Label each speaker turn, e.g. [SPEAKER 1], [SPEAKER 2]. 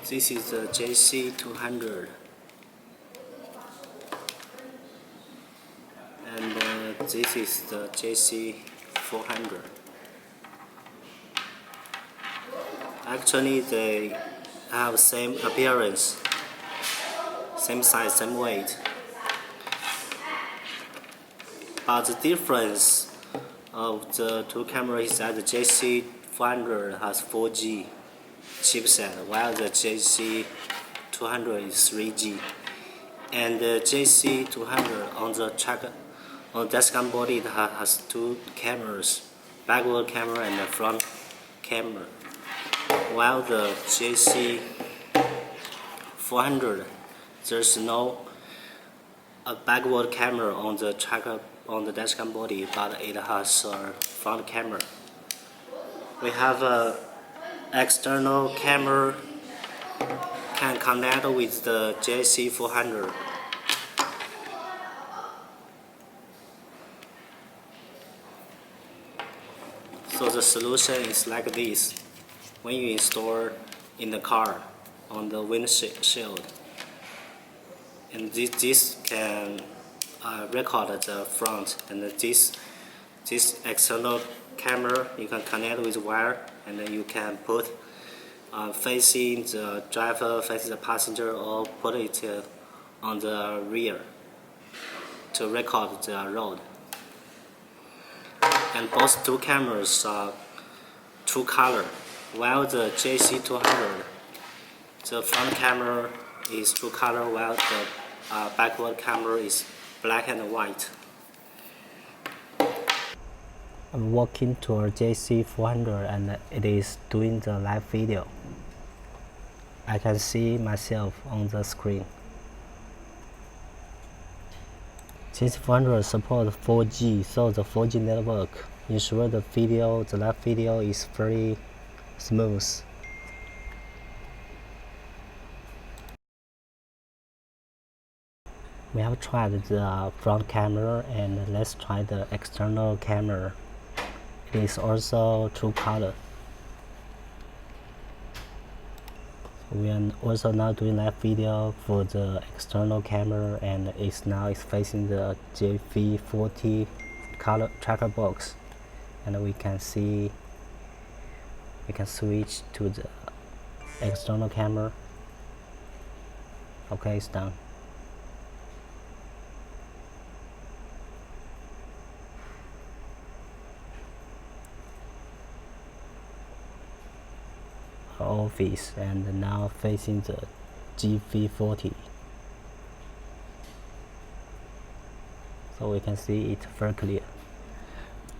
[SPEAKER 1] This is the JC200, and this is the JC400. Actually, they have same appearance, same size, same weight, but the difference of the two cameras is that the JC400 has 4G chipset, while the JC200 is 3G. And the JC200 on the dashcam body it has two cameras, backward camera and the front camera, while the JC400 there's no backward camera on the dashcam body, but it has a front camera. We have a external camera can connect with the JC400. So the solution is like this. When you install in the car on the windshield, and this can record the front, and this external camera you can connect with wire, and then you can put facing the driver, facing the passenger, or put it on the rear to record the road. And both two cameras are true color, while the JC200 the front camera is true color, while the backward camera is black and white. I'm walking to our JC400 and it is doing the live video. I can see myself on the screen. JC400 supports 4G, so the 4G network ensures the live video is very smooth. We have tried the front camera, and let's try the external camera. It is also true color. We are also now doing live video for the external camera, and it's facing the JV40 color tracker box, and we can switch to the external camera. Okay, it's done. Office, and now facing the GV40, so we can see it very clear.